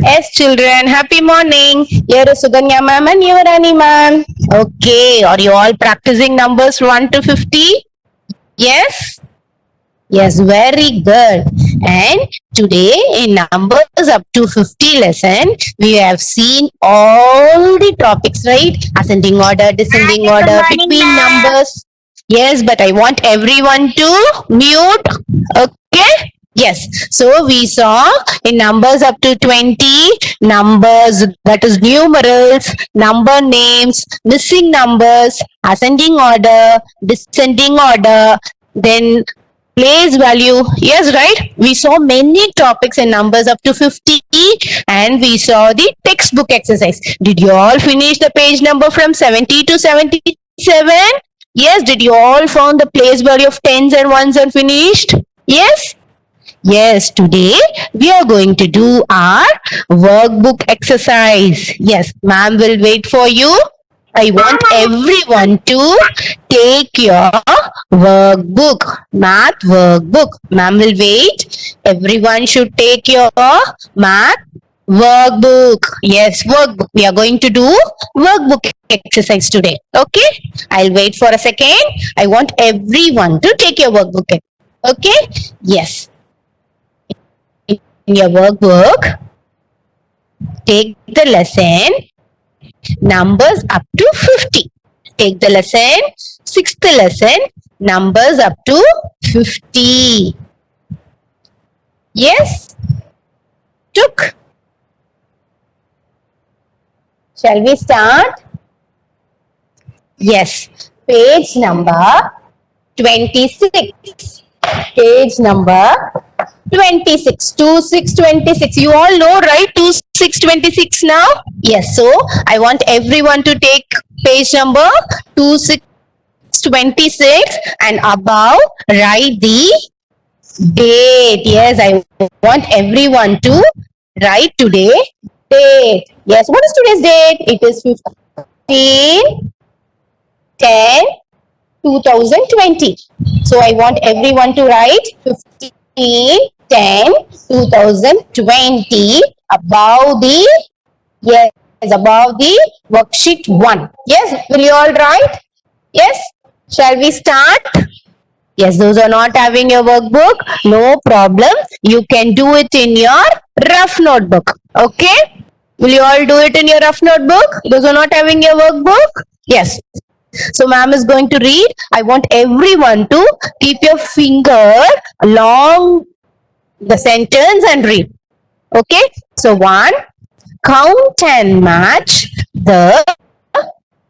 Yes, children, happy morning. Here is Suganya ma'am and Yuvarani ma'am. Okay, are you all practicing numbers 1 to 50? Yes? Yes, very good. And today in numbers up to 50 lesson, we have seen all the topics, right? Ascending order, descending order, between numbers. Yes, but I want everyone to mute. Okay? Yes. So we saw in numbers up to 20, numbers that is numerals, number names, missing numbers, ascending order, descending order, then place value. Yes, right? We saw many topics in numbers up to 50 and we saw the textbook exercise. Did you all finish the page number from 70 to 77? Yes, did you all found the place value of tens and ones and finished? Yes? Yes, today we are going to do our workbook exercise. Yes, ma'am will wait for you. I want everyone to take your workbook, math workbook. Ma'am will wait. Everyone should take your math workbook. Yes, workbook. We are going to do workbook exercise today. Okay? I'll wait for a second. I want everyone to take your workbook. Okay? Yes. In your workbook, take the lesson numbers up to 50. Take the lesson, sixth lesson, numbers up to 50. Yes? Took. Shall we start? Yes. Page number 26. Page number 26. 2626. You all know, right? 2626 now? Yes. So, I want everyone to take page number 2626 and above write the date. Yes, I want everyone to write today date. Yes, what is today's date? It is 15 10 2020. So I want everyone to write 15 10 2020 above the, yes, above the worksheet 1. Yes, will you all write? Yes, shall we start? Yes, those are not having your workbook, no problem. You can do it in your rough notebook. Okay? Will you all do it in your rough notebook? Those are not having your workbook? Yes. So ma'am is going to read. I want everyone to keep your finger along the sentence and read. Okay? So 1, count and match the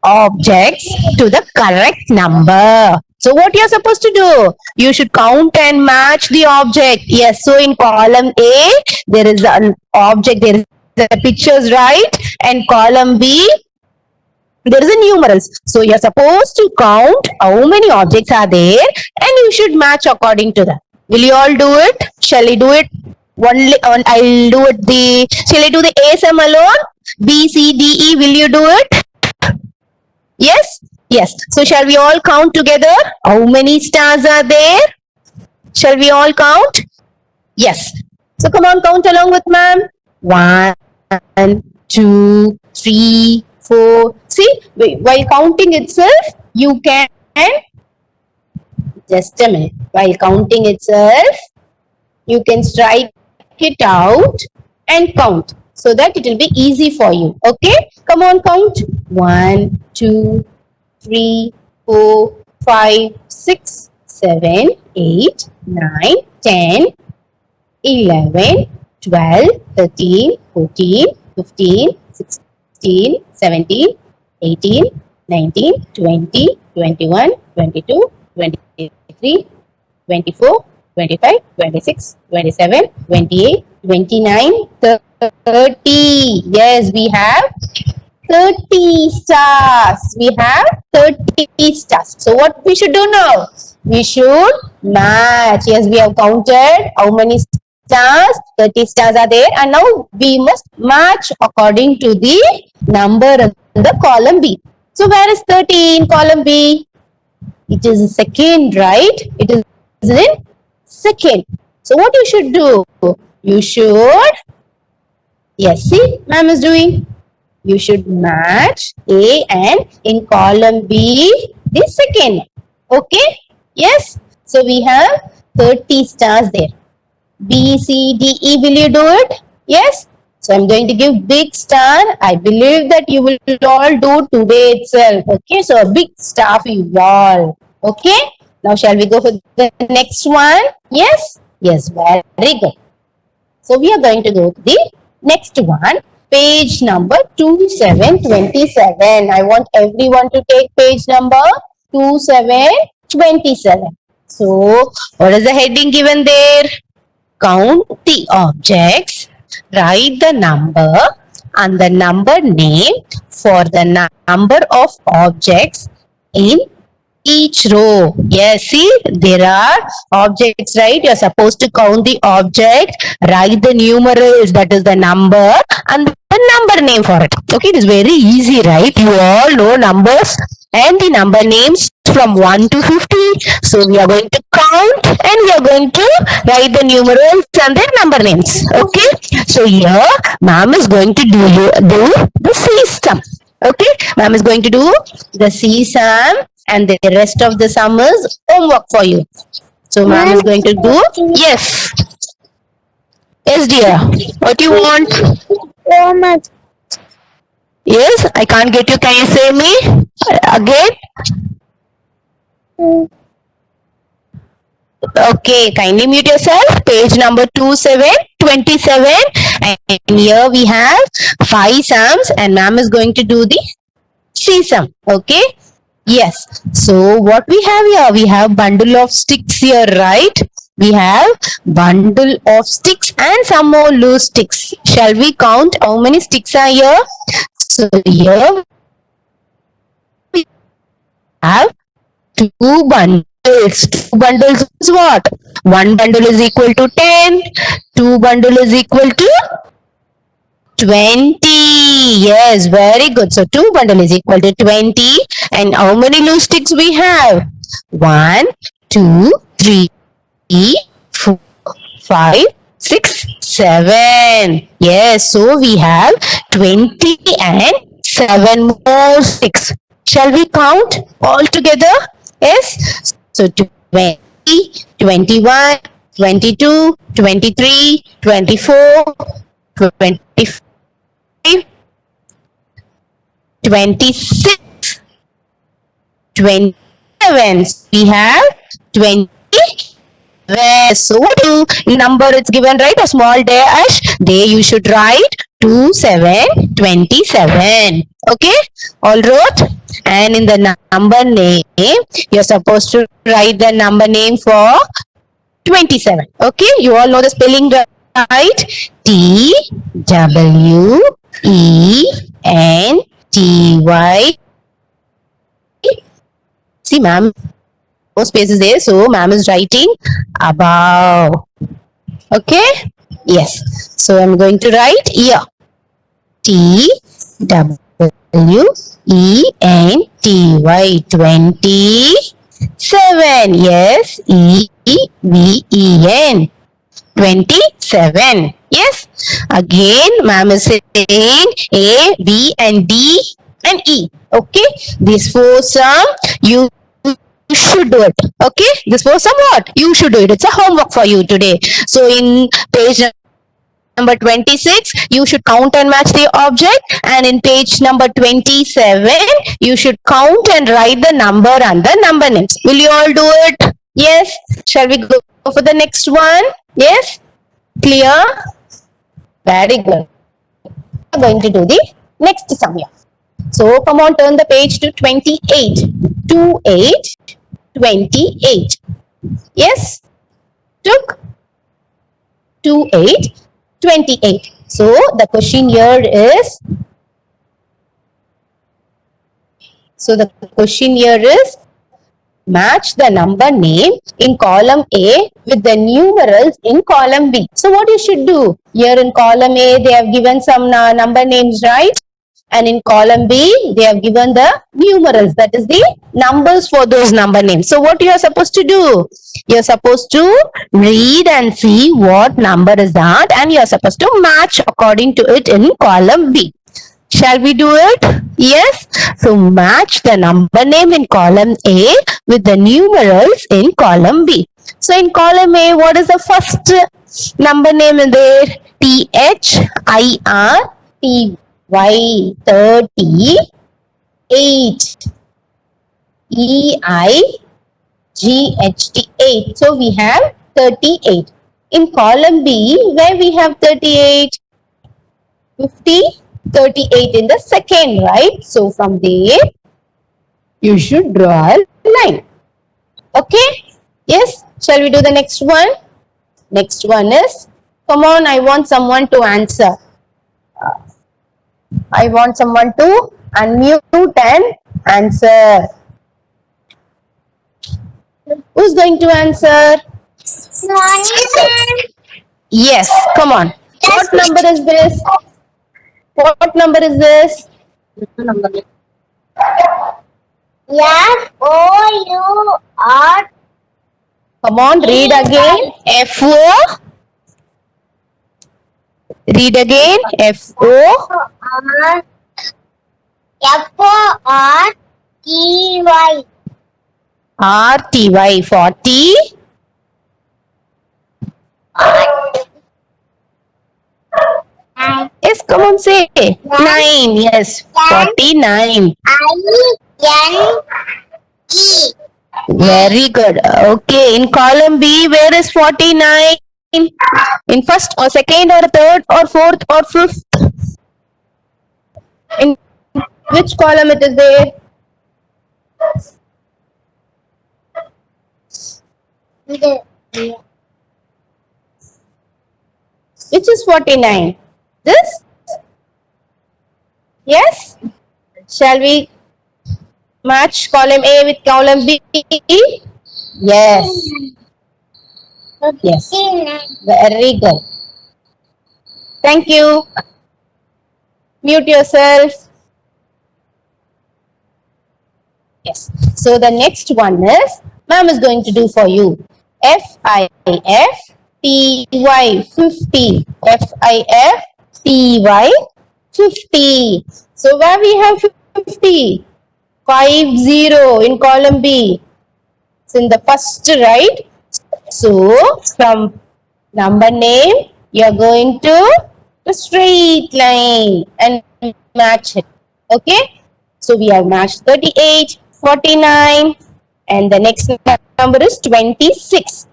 objects to the correct number. So what you are supposed to do? You should count and match the object. Yes, so in column A, there is an object, there is the pictures, right? And column B, there is a numerals. So you are supposed to count how many objects are there and you should match according to that. Will you all do it? Shall we do it? I'll do it shall I do the A sum alone? B, C, D, E, will you do it? Yes? Yes. So shall we all count together? How many stars are there? Shall we all count? Yes. So come on, count along with ma'am. 1, 2, 3, 4. See, while counting itself, you can, just a minute, while counting itself, you can strike it out and count so that it will be easy for you. Okay? Come on, count. 1, 2, 3, 4, 5, 6, 7, 8, 9, 10, 11, 12, 13, 14, 15, 16, 17, 18, 19, 20, 21, 22, 23, 24, 25, 26, 27, 28, 29, 30. Yes, we have 30 stars. We have 30 stars. So what we should do now? We should match. Yes, we have counted how many stars. 30 stars are there. And now we must match according to the number in the column B. So where is 30 in column B? It is second, right? It is in second. So what you should do? You should Yes, see, ma'am is doing. You should match A and in column B, the second. Okay? Yes. So we have 30 stars there. B, C, D, E, will you do it? Yes. So I'm going to give big star. I believe that you will all do today itself. Okay. So a big star for you all. Okay. Now shall we go for the next one? Yes. Yes. Very good. So we are going to go to the next one. Page number 2727. I want everyone to take page number 2727. So what is the heading given there? Count the objects, write the number and the number name for the number of objects in each row. Yes, see, there are objects, right? You're supposed to count the object, write the numerals, that is the number, and the number name for it. Okay, it is very easy, right? You all know numbers and the number names from 1 to 50. So we are going to count and we are going to write the numerals and their number names. Okay, so here ma'am is going to do the sum. Okay, ma'am is going to do the sum and the rest of the sum is homework for you. So ma'am is going to do, yes. Yes, dear. What do you want? So much. Yes, I can't get you. Can you say me again? Okay, kindly mute yourself. Page number 2727. And here we have 5 sums and ma'am is going to do the C sum. Okay. Yes. So what we have here? We have bundle of sticks here, right? We have bundle of sticks and some more loose sticks. Shall we count how many sticks are here? So here we have 2 bundles. 2 bundles is what? 1 bundle is equal to 10. 2 bundle is equal to 20. Yes, very good. So 2 bundle is equal to 20. And how many loose sticks we have? 1, 2, 3, 4, 5, 6, 7. Yes, so we have 20 and 7 more sticks. Shall we count all together? Yes. So 20, 21, 22, 23, 24, 25, 26, 27. We have 20. So number it's given, right? A small dash. There you should write 2727. Okay, all wrote. And in the number name, you're supposed to write the number name for 27. Okay, you all know the spelling, right? TWENTY. See, ma'am, no spaces there, so ma'am is writing above. Okay, yes. So I'm going to write here TWENTY 27. Yes, EVEN 27. Yes. Again, ma'am is saying A, B, and D and E. Okay. These 4 sum you should do it. Okay. This 4 sum what? You should do it. It's a homework for you today. So in page number 26, you should count and match the object, and in page number 27, you should count and write the number and the number names. Will you all do it? Yes. Shall we go for the next one? Yes. Clear? Very good. We are going to do the next sum here. So come on, turn the page to 28. 28. Yes. Took 28. 28. So the question here is, match the number name in column A with the numerals in column B. So what you should do? Here in column A, they have given some number names, right? and in column B, they have given the numerals, that is the numbers for those number names. So what you are supposed to do? You are supposed to read and see what number is that, and you are supposed to match according to it in column B. Shall we do it? Yes. So match the number name in column A with the numerals in column B. So in column A, what is the first number name in there? THIRTY, 38. EIGHT, 8. So we have 38. In column B, where we have 38? 50, 38 in the second, right? So from there, you should draw a line. Okay? Yes? Shall we do the next one? Next one is, come on, I want someone to answer. I want someone to unmute and answer. Who's going to answer? Yes, come on. What number is this? What number is this? FOUR. Come on, read again. FO. Read again. FO. FORTY. RTY. 40. Yes, come on, say. 9. Yes, 49. INE. Very good. Okay, in column B, where is 49? In first or second or third or fourth or fifth? In which column it is there? Which is 49? This? Yes? Shall we match column A with column B? Yes. Yes. Very good. Thank you. Mute yourself. Yes. So the next one is, ma'am is going to do for you. FIFTY 50. FIFTY 50. So where we have 50? 50 in column B. It's in the first, right? So from number name, you are going to the straight line and match it. Okay? So we have matched 38, 49, and the next number is 26.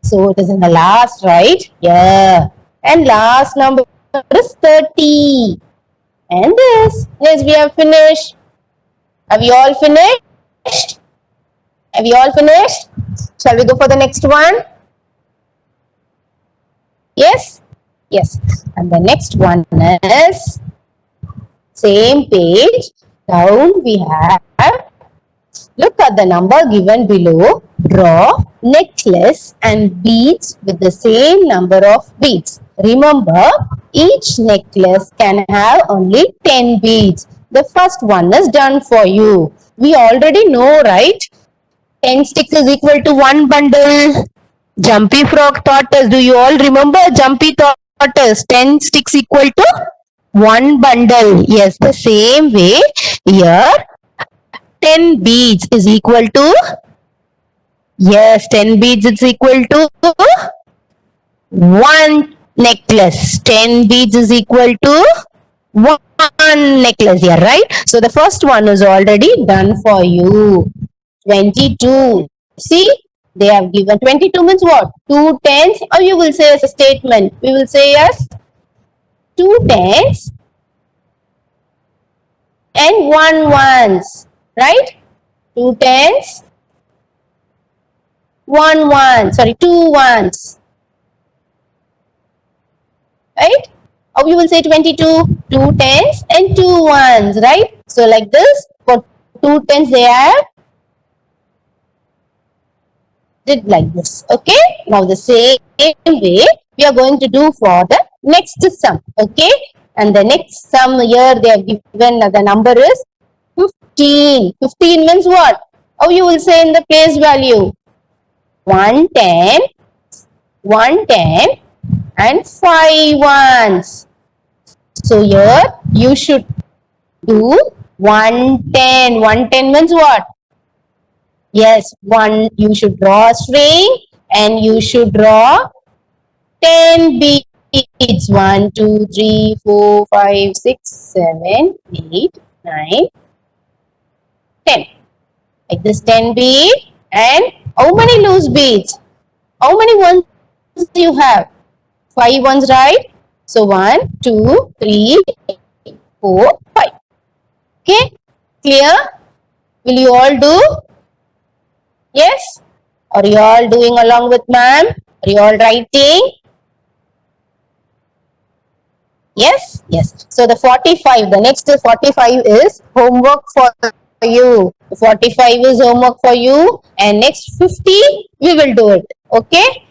So it is in the last, right? Yeah. And last number is 30. And this. Yes, we have finished. Have you all finished? Have you all finished? Shall we go for the next one? Yes? Yes. And the next one is same page. Down we have, look at the number given below. Draw necklace and beads with the same number of beads. Remember, each necklace can have only 10 beads. The first one is done for you. We already know, right? 10 sticks is equal to 1 bundle. Jumpy Frog taught us. Do you all remember? Jumpy taught us 10 sticks equal to 1 bundle. Yes, the same way here 10 beads is equal to, yes, 10 beads is equal to 1 necklace. 10 beads is equal to 1 necklace here, right? So the first one is already done for you. 22. See, they have given 22 means what? 2 tens, or you will say as a statement. We will say as 2 tens and 1 ones, right? 2 tens, 1 one, sorry, 2 ones, right? Or you will say 22, 2 tens and 2 ones, right? So like this, for 2 tens they have did like this. Okay, now the same way we are going to do for the next sum. Okay, And the next sum here they have given the number is 15. 15 means what? How you will say in the place value? 110, 110 and 5 ones. So here you should do 110. 110 means what? Yes, you should draw a string and you should draw 10 beads. 1, 2, 3, 4, 5, 6, 7, 8, 9, 10. Like this 10 bead. And how many loose beads? How many ones do you have? 5 ones, right? So 1, 2, 3, 4, 5. Okay? Clear? Will you all do? Yes? Are you all doing along with ma'am? Are you all writing? Yes? Yes. So the 45, the next 45 is homework for you. 45 is homework for you and next 50 we will do it. Okay?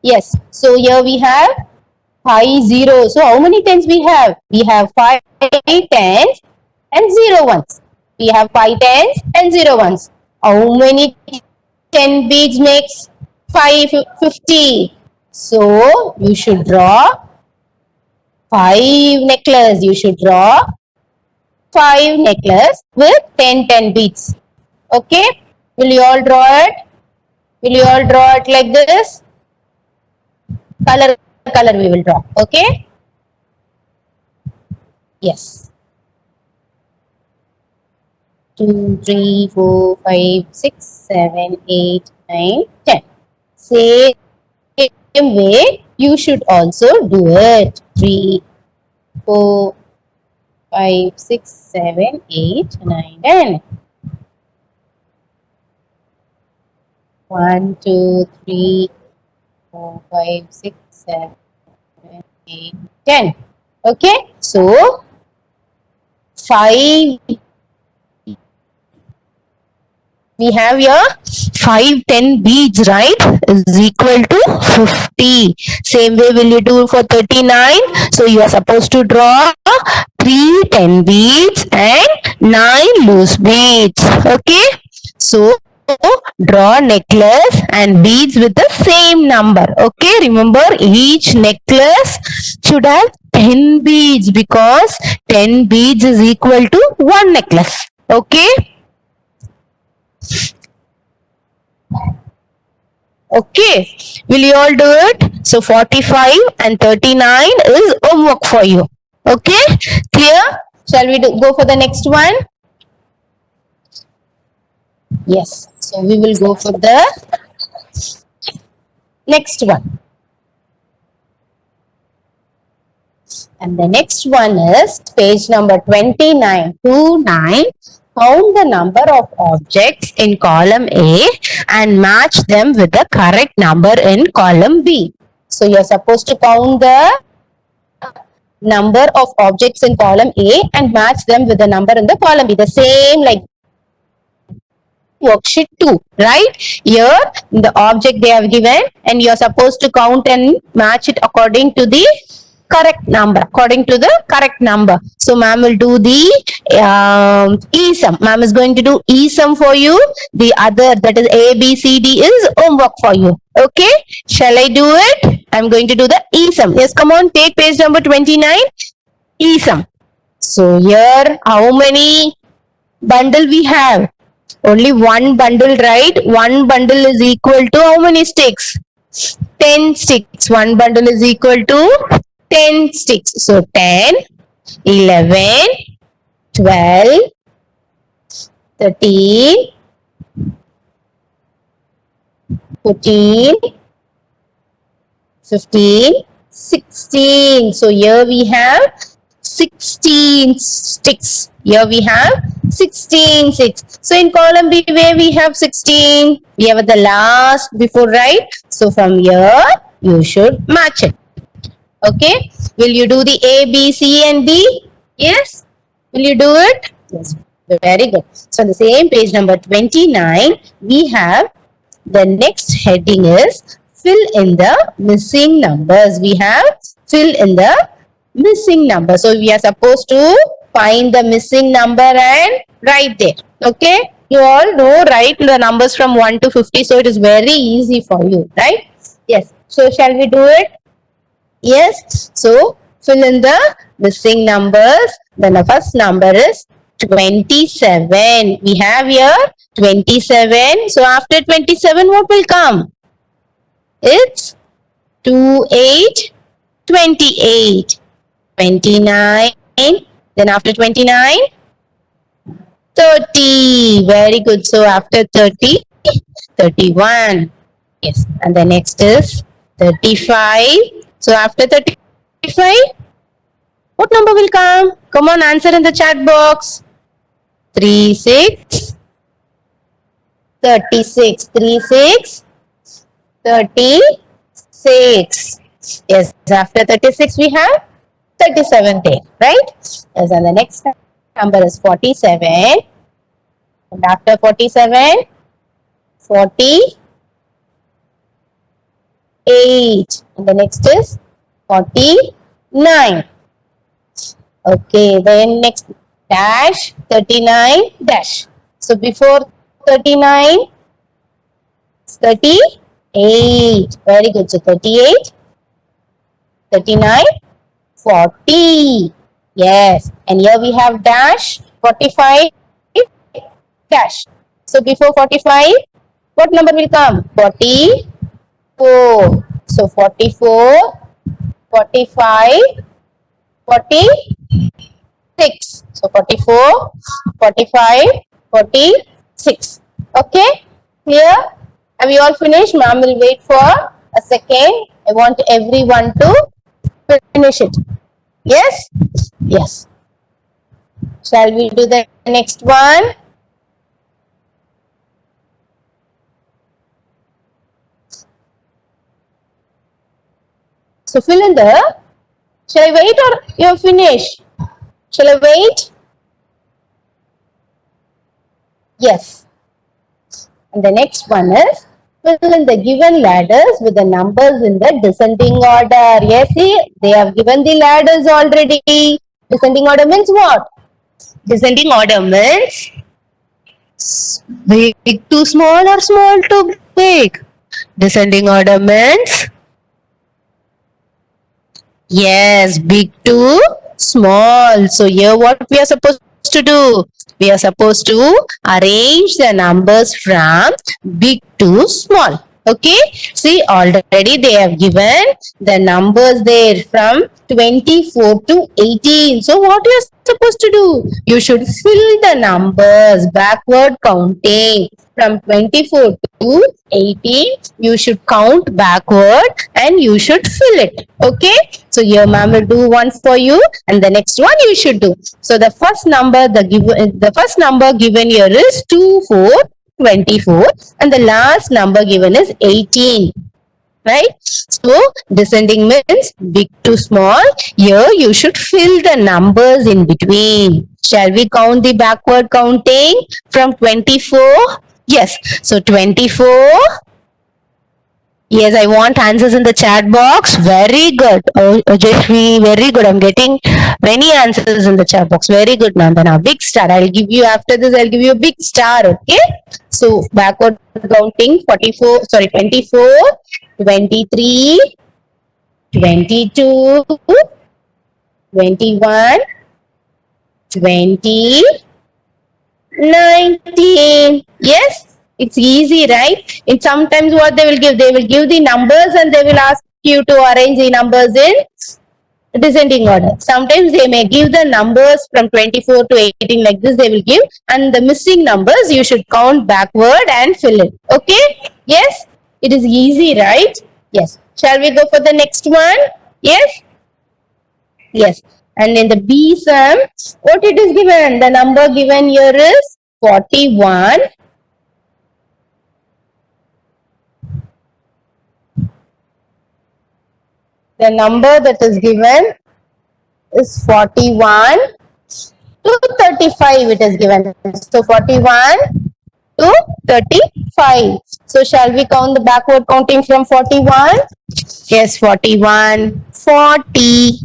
Yes. So here we have 5 zeros. So how many tens we have? We have 5 tens and 0 ones. We have 5 tens and 0 ones. How many 10 beads makes 50? So you should draw 5 necklace. You should draw 5 necklace with 10 beads. Okay? Will you all draw it? Will you all draw it like this? Color we will draw. Okay? Yes. 2, 3, 4, 5, 6, 7, 8, 9, 10. Same way you should also do it. 3, 4, 5, 6, 7, 8, 9, 10. 1, 2, 3, 4, 5, 6, 7, 8, 10. Okay, so 5. We have here 5 10 beads, right? Is equal to 50. Same way will you do for 39? So you are supposed to draw 3 10 beads and 9 loose beads. Okay? So draw necklace and beads with the same number. Okay? Remember each necklace should have 10 beads because 10 beads is equal to 1 necklace. Okay? Okay, will you all do it? So 45 and 39 is homework for you. Okay, clear? Shall we go for the next one? Yes, so we will go for the next one. And the next one is page number 29. 29. Count the number of objects in column A and match them with the correct number in column B. So you are supposed to count the number of objects in column A and match them with the number in the column B. The same like worksheet 2, right? Here the object they have given and you are supposed to count and match it according to the correct number. So ma'am will do the e-sum. Ma'am is going to do e-sum for you. The other, that is A, B, C, D is homework for you. Okay? Shall I do it? I'm going to do the e-sum. Yes, come on, take page number 29. E-sum. So here, how many bundle we have? Only one bundle, right? One bundle is equal to how many sticks? 10 sticks. One bundle is equal to 10 sticks. So 10, 11, 12, 13, 14, 15, 16. So here we have 16 sticks. Here we have 16 sticks. So in column B where we have 16, we have the last before, right? So from here you should match it. Okay, will you do the A, B, C and D? Yes, will you do it? Yes, very good. So the same page number 29, we have the next heading is fill in the missing numbers. We have fill in the missing number. So we are supposed to find the missing number and write there. Okay. You all know write the numbers from 1 to 50. So it is very easy for you. Right? Yes. So shall we do it? Yes. So fill in the missing numbers. Then the first number is 27. We have here 27. So after 27, what will come? It's 2, 8, 28. 29. Then after 29, 30. Very good. So after 30, 31. Yes. And the next is 35. So after 35, what number will come? Come on, answer in the chat box. 36. 36. 36. 36. Yes. After 36, we have 37th day, right? Yes, and the next number is 47. And after 47, 48. And the next is 49. Okay, then next dash, 39 dash. So before 39, 38. Very good. So 38, 39, 40. Yes. And here we have dash, 45, dash. So before 45, what number will come? 44. So 44, 45, 46. So 44, 45, 46. Okay. Here, have you all finished? Ma'am will wait for a second. I want everyone to finish it. Yes? Yes. Shall we do the next one? So fill in the, shall I wait or you finish? Shall I wait? Yes. And the next one is, fill in the given ladders with the numbers in the descending order. Yes, see, they have given the ladders already. Descending order means what? Descending order means big to small or small to big. Descending order means, yes, big to small. So here what we are supposed to do? We are supposed to arrange the numbers from big to small. Okay. See, already they have given the numbers there from 24 to 18. So what you are supposed to do? You should fill the numbers backward counting. From 24 to 18, you should count backward and you should fill it. Okay. So here ma'am will do one for you and the next one you should do. So the first number the first number given here is 2, 4, 24 and the last number given is 18. Right? So descending means big to small. Here you should fill the numbers in between. Shall we count the backward counting from 24? Yes. So 24. Yes, I want answers in the chat box. Very good. Oh, Jeshvi, very good. I'm getting many answers in the chat box. Very good, Nandana. Big star. I'll give you after this. I'll give you a big star. Okay. So backward counting 24. Sorry, 24, 23, 22, 21, 20, 19. Yes. It's easy, right? And sometimes what they will give the numbers and they will ask you to arrange the numbers in descending order. Sometimes they may give the numbers from 24 to 18 like this they will give and the missing numbers you should count backward and fill it. Okay? Yes? It is easy, right? Yes. Shall we go for the next one? Yes? Yes. And in the B sum, what it is given? The number given here is 41. The number that is given is 41 to 35 it is given. So 41 to 35. So shall we count the backward counting from 41? Yes, 41, 40,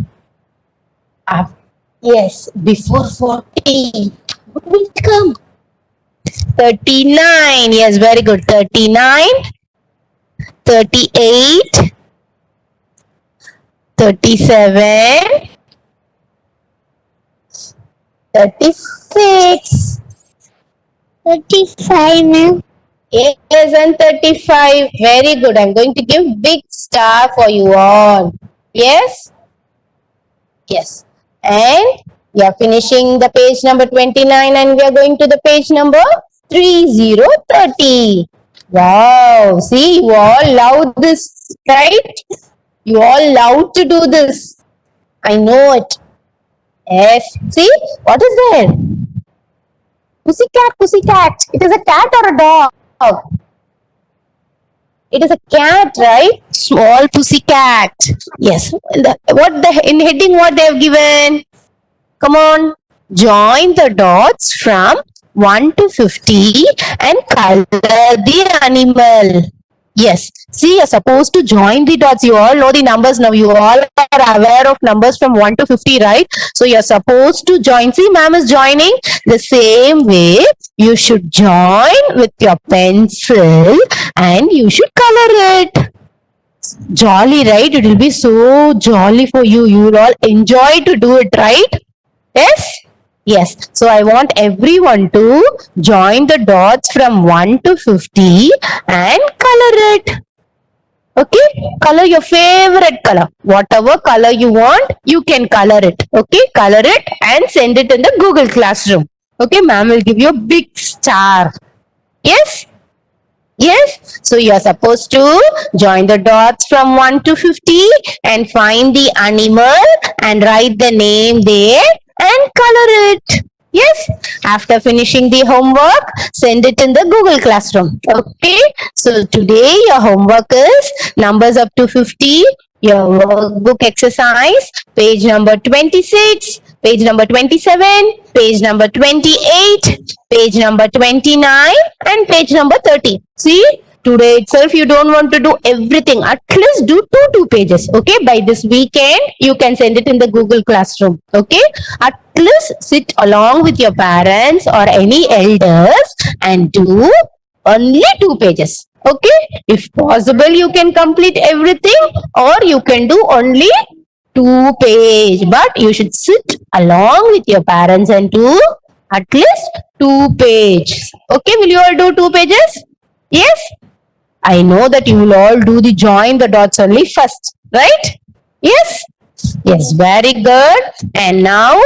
Yes, before 40. What will come? 39. Yes, very good. 39, 38, 37, 36. 35, ma'am. Yes, and 35. Very good. I'm going to give big star for you all. Yes? Yes. And we are finishing the page number 29 and we are going to the page number 3030. Wow. See, you all love this, right? You all love to do this. I know it. Yes. See, what is there? Pussycat, pussycat. It is a cat or a dog? It is a cat, right? Small pussycat. Yes. In heading what they have given? Come on. Join the dots from 1 to 50 and color the animal. Yes. See, you're supposed to join the dots. You all know the numbers now. You all are aware of numbers from 1 to 50, right? So you're supposed to join. See, ma'am is joining the same way. You should join with your pencil and you should color it. Jolly, right? It will be so jolly for you. You will all enjoy to do it, right? Yes? Yes. So I want everyone to join the dots from 1 to 50 and color it. Okay? Color your favorite color. Whatever color you want, you can color it. Okay? Color it and send it in the Google Classroom. Okay? Ma'am will give you a big star. Yes? Yes, so you are supposed to join the dots from 1 to 50 and find the animal and write the name there and color it. Yes, after finishing the homework, send it in the Google Classroom. Okay, so today your homework is numbers up to 50, your workbook exercise, page number 26, page number 27, page number 28, page number 29 and page number 30. See, today itself you don't want to do everything. At least do two pages. Okay, by this weekend you can send it in the Google Classroom. Okay, at least sit along with your parents or any elders and do only 2 pages. Okay, if possible you can complete everything or you can do only 2 page, but you should sit along with your parents and do at least 2 pages. Okay, will you all do 2 pages? Yes, I know that you will all do the join the dots only first, right? Yes, yes, very good. And now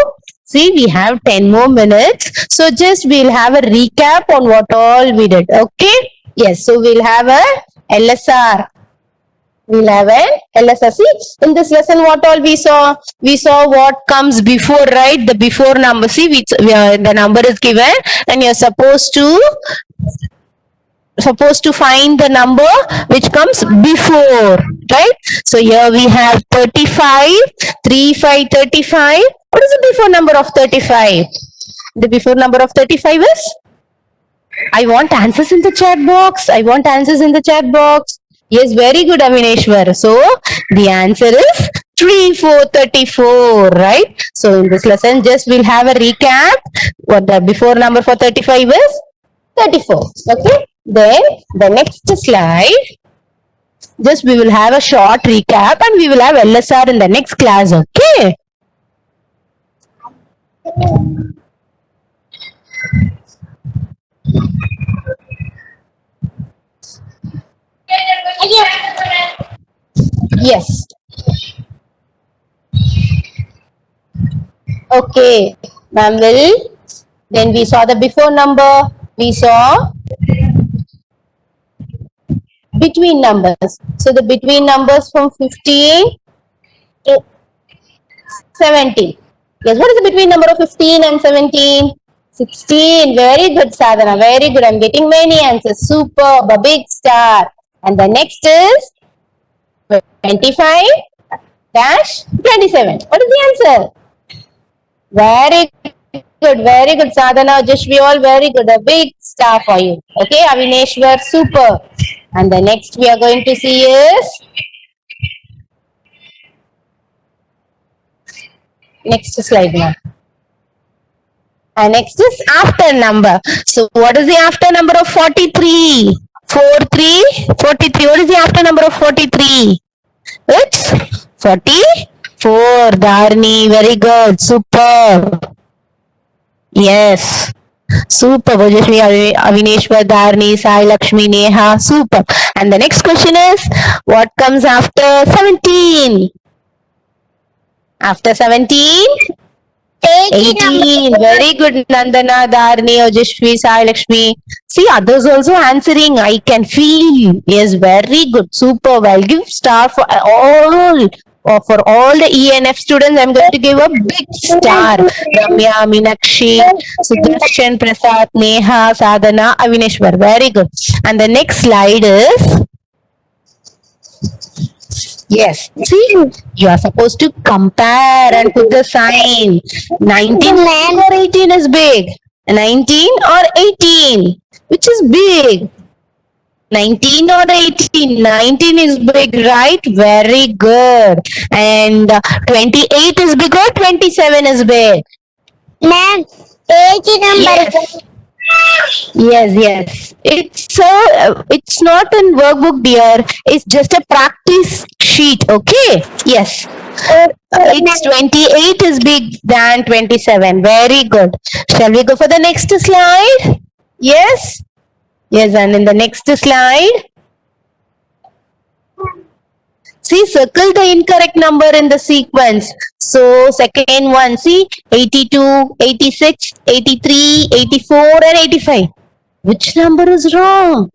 see, we have 10 more minutes, so just we'll have a recap on what all we did. Okay, yes, so we'll have a LSR. We'll have an LSR. See, in this lesson, what all we saw? We saw what comes before, right? The before number. See, the number is given and you're supposed to find the number which comes before, right? So here we have 35, 35, 35. What is the before number of 35? The before number of 35 is? I want answers in the chat box. I want answers in the chat box. Yes, very good, Amineshwar. So the answer is 3, 4, 34, right? So in this lesson, just we'll have a recap. What the before number for 35 is? 34. Okay. Then the next slide, just we will have a short recap and we will have LSR in the next class. Okay. Yes. Okay. Ma'am will. Then we saw the before number. We saw between numbers. So the between numbers from 15 to 17. Yes, what is the between number of 15 and 17? 16. Very good, Sadhana. Very good. I'm getting many answers. Superb. A big star. And the next is 25 dash 27. What is the answer? Very good. Very good, Sadhana. Just all very good. A big star for you. Okay, Avineshwar. Super. And the next we are going to see is Next slide, ma'am. And next is after number. So what is the after number of 43? 43. What is the after number of 43? It's 44. Dharni, very good. Super. Yes. Super. Bhojashmi, Avineshwar, Dharni, Sai, Lakshmi, Neha. Super. And the next question is, what comes after 17? After 17? 18. Very good, Nandana, Dharni, Ojashvi, Sai, Lakshmi. See, others also answering. I can feel. Yes, very good. Super. I'll give star for all. For all the ENF students, I'm going to give a big star. Ramya, Meenakshi, Sudarshan, Prasad, Neha, Sadhana, Avineshwar. Very good. And the next slide is. Yes. See, you are supposed to compare and put the sign. 19 or 18 is big. 19 or 18, which is big. 19 or 18? 19 is big, right? Very good. And 28 is big or 27 is big? Ma'am, 80 number. Yes. It's not in workbook, dear. It's just a practice sheet. Okay. Yes. It's 28 is big than 27. Very good. Shall we go for the next slide? Yes. Yes, and in the next slide. See, circle the incorrect number in the sequence. So, second one, see, 82, 86, 83, 84 and 85. Which number is wrong?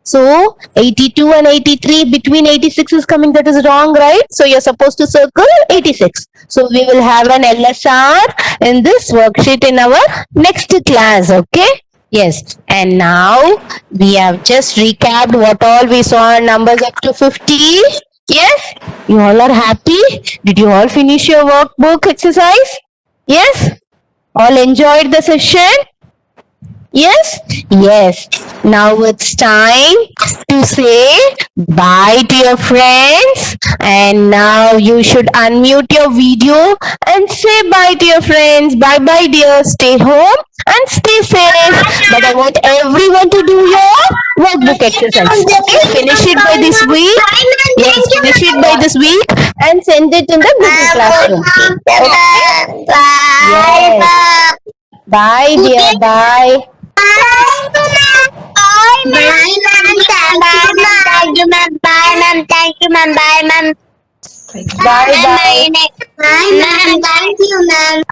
So, 82 and 83, between 86 is coming, that is wrong, right? So, you're supposed to circle 86. So, we will have an LSR in this worksheet in our next class, okay? Yes, and now we have just recapped what all we saw in numbers up to 50. Yes, you all are happy? Did you all finish your workbook exercise? Yes, all enjoyed the session? Yes? Yes. Now it's time to say bye to your friends. And now you should unmute your video and say bye to your friends. Bye dear. Stay home and stay safe. But I want everyone to do your workbook exercise. Okay? Finish it by this week. Yes, finish it by this week and send it in the Google Classroom. Okay? Yes. Bye dear. Bye. Thank you, ma'am. Bye, ma'am. Thank you, ma'am. Bye, ma'am. Bye. Ma'am, thank you, ma'am.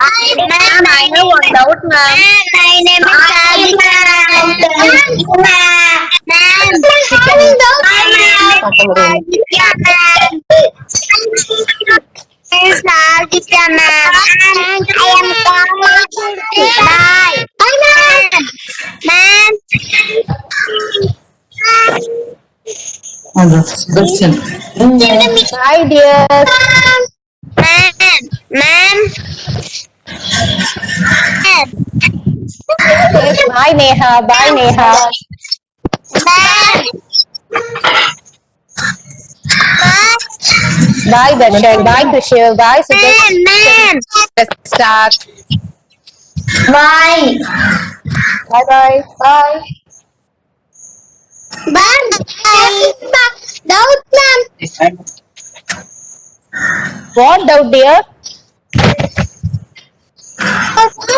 Ma'am, I have one doubt, ma'am. My name is Sadhika. Thank you, ma'am. Ma'am, Sadhika, ma'am. I am coming. Bye. Bye, ma'am. Ma'am. Listen. Bye dear. Ma'am. Yes, bye Neha. Bye Neha. Bye Darshan. Bye Krishna. Bye Ma'am. Start. Bye. Bye. Bye. Ma'am. Doubt, ma'am. What doubt dear?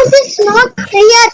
This is not clear.